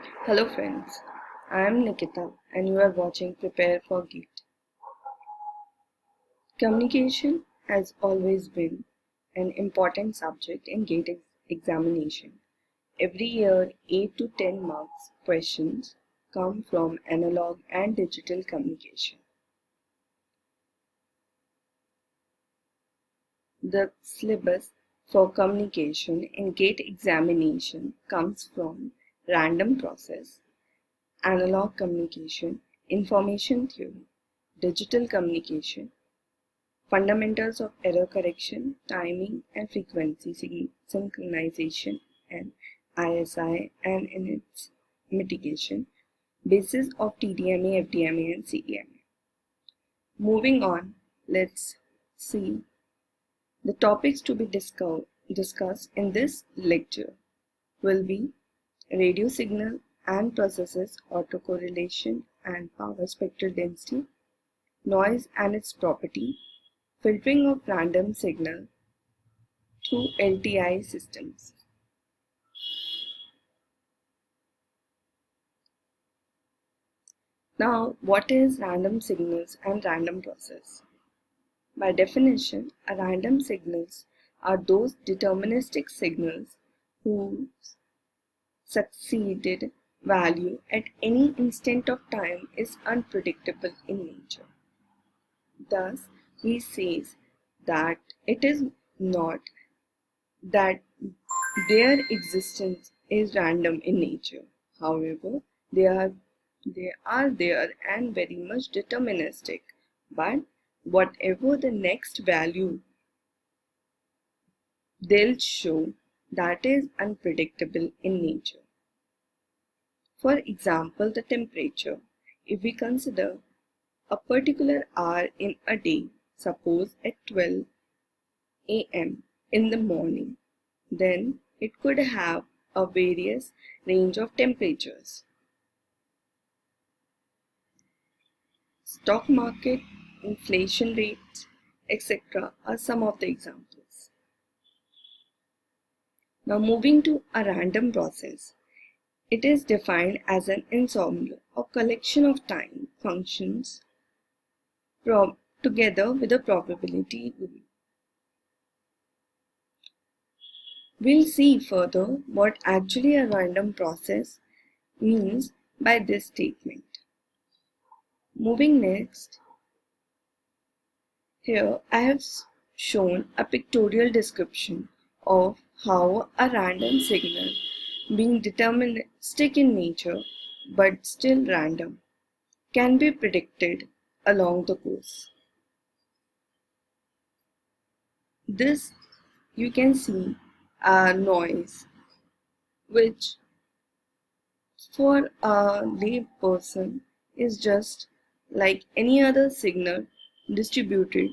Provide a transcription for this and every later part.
Hello friends, I am Nikita and you are watching Prepare for GATE. Communication has always been an important subject in GATE examination. Every year 8 to 10 marks questions come from analog and digital communication. The syllabus for communication in GATE examination comes from random process, analog communication, information theory, digital communication, fundamentals of error correction, timing and frequency synchronization, and ISI and in its mitigation, basis of TDMA, FDMA and CDMA. Moving on, let's see the topics to be discussed in this lecture will be radio signal and processes, autocorrelation and power spectral density, noise and its property, filtering of random signal through LTI systems. Now, what is random signals and random process? By definition, a random signals are those deterministic signals whose succeeded value at any instant of time is unpredictable in nature. Thus, he says that it is not that their existence is random in nature. However, they are there and very much deterministic. But whatever the next value they'll show, that is unpredictable in nature. For example, the temperature. If we consider a particular hour in a day, suppose at 12 a.m. in the morning, then it could have a various range of temperatures. Stock market, inflation rates, etc. are some of the examples. Now moving to a random process. It is defined as an ensemble or collection of time functions together with a probability rule. We'll see further what actually a random process means by this statement. Moving next, here I have shown a pictorial description of how a random signal, being deterministic in nature but still random, can be predicted along the course. This you can see a noise which for a lay person is just like any other signal distributed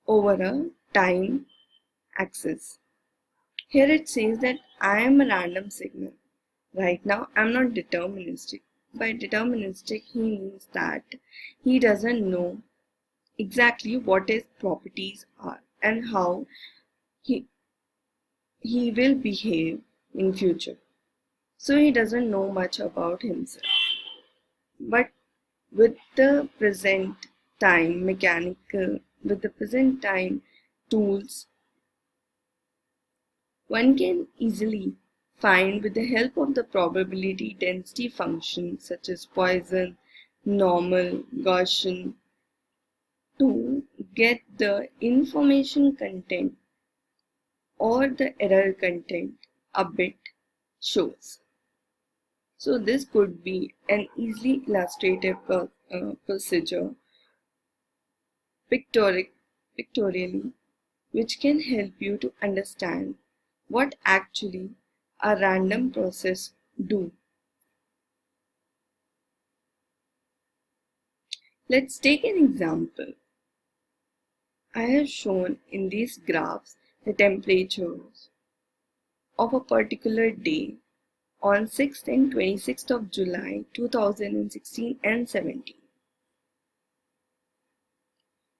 over a time axis. Here it says that I am a random signal. Right now I am not deterministic. By deterministic he means that he doesn't know exactly what his properties are and how he will behave in future. So he doesn't know much about himself. But with the present time tools, one can easily find with the help of the probability density functions such as Poisson, normal, Gaussian, to get the information content or the error content a bit shows. So this could be an easily illustrative procedure pictorially, which can help you to understand what actually a random process do. Let's take an example. I have shown in these graphs the temperatures of a particular day on 6th and 26th of July 2016 and 17.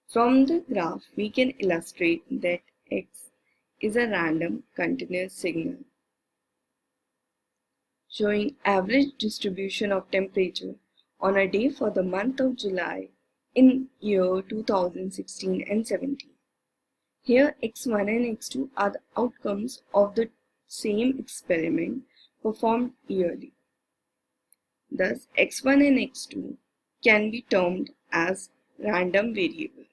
From the graph, we can illustrate that X is a random continuous signal showing average distribution of temperature on a day for the month of July in year 2016 and 17. Here x1 and x2 are the outcomes of the same experiment performed yearly. Thus, x1 and x2 can be termed as random variable.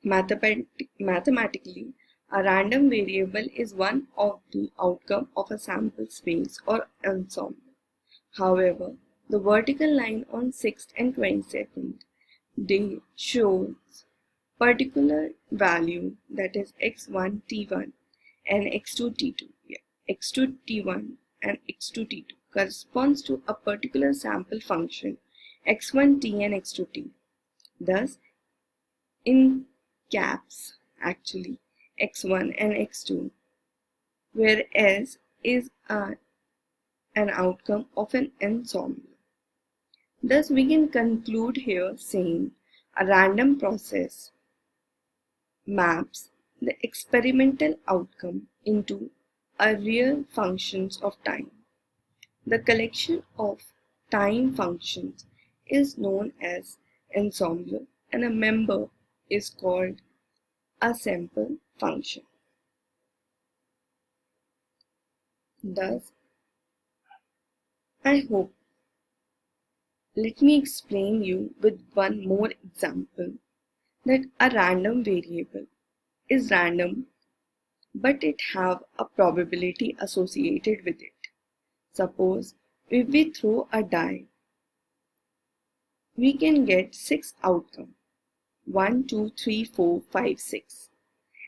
Mathematically, a random variable is one of the outcome of a sample space or ensemble. However, the vertical line on 6th and 22nd day shows particular value, that is x1 t1 and x2 t2. x2 t1 and x2 t2 corresponds to a particular sample function x1 t and x2 t. Thus, in caps actually x1 and x2, where S is an outcome of an ensemble. Thus, we can conclude here saying a random process maps the experimental outcome into a real functions of time. The collection of time functions is known as ensemble and a member is called a sample function. Thus, I hope, let me explain you with one more example that a random variable is random but it have a probability associated with it. Suppose if we throw a die, we can get 6 outcomes 1, 2, 3, 4, 5, 6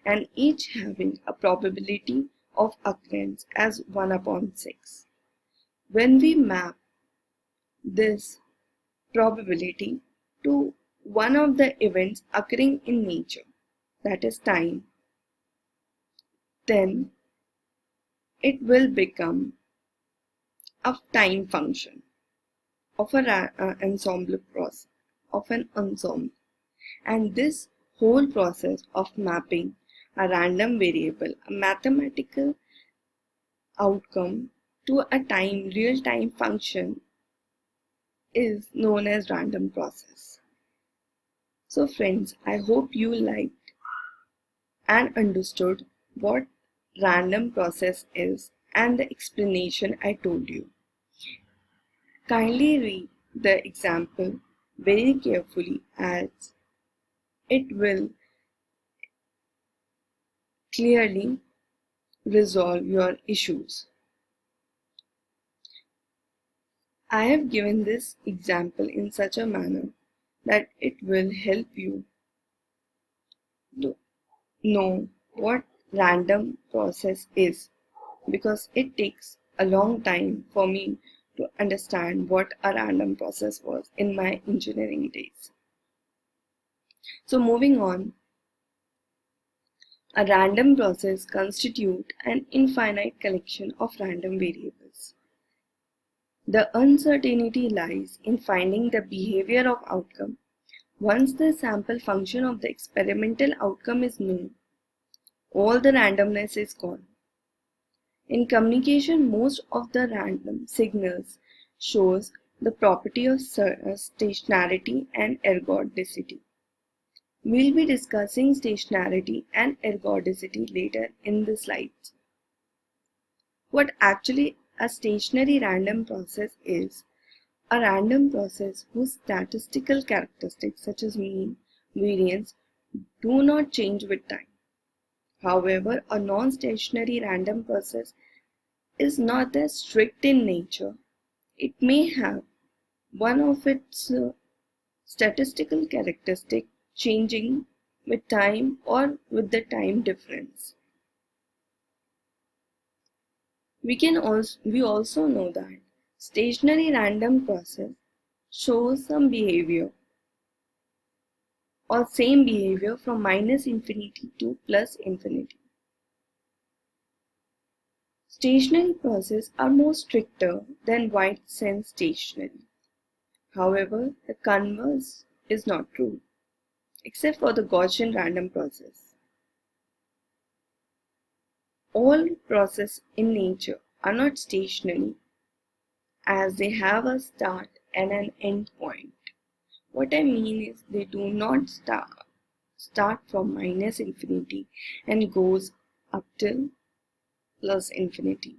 and each having a probability of occurrence as 1 upon 6. When we map this probability to one of the events occurring in nature, that is time, then it will become a time function of an ensemble process, of an ensemble. And this whole process of mapping a random variable, a mathematical outcome, to a real-time function is known as random process. So friends, I hope you liked and understood what random process is and the explanation I told you. Kindly read the example very carefully as it will clearly resolve your issues. I have given this example in such a manner that it will help you to know what random process is, because it takes a long time for me to understand what a random process was in my engineering days. So moving on, a random process constitutes an infinite collection of random variables. The uncertainty lies in finding the behavior of outcome. Once the sample function of the experimental outcome is known, all the randomness is gone. In communication, most of the random signals shows the property of stationarity and ergodicity. We'll be discussing stationarity and ergodicity later in the slides. What actually a stationary random process is: a random process whose statistical characteristics such as mean, variance do not change with time. However, a non-stationary random process is not as strict in nature. It may have one of its statistical characteristic changing with time or with the time difference. We also know that stationary random process shows some behavior or same behavior from minus infinity to plus infinity. Stationary processes are more stricter than wide sense stationary. However, the converse is not true, except for the Gaussian random process. All processes in nature are not stationary, as they have a start and an end point. What I mean is they do not start from minus infinity and goes up till plus infinity.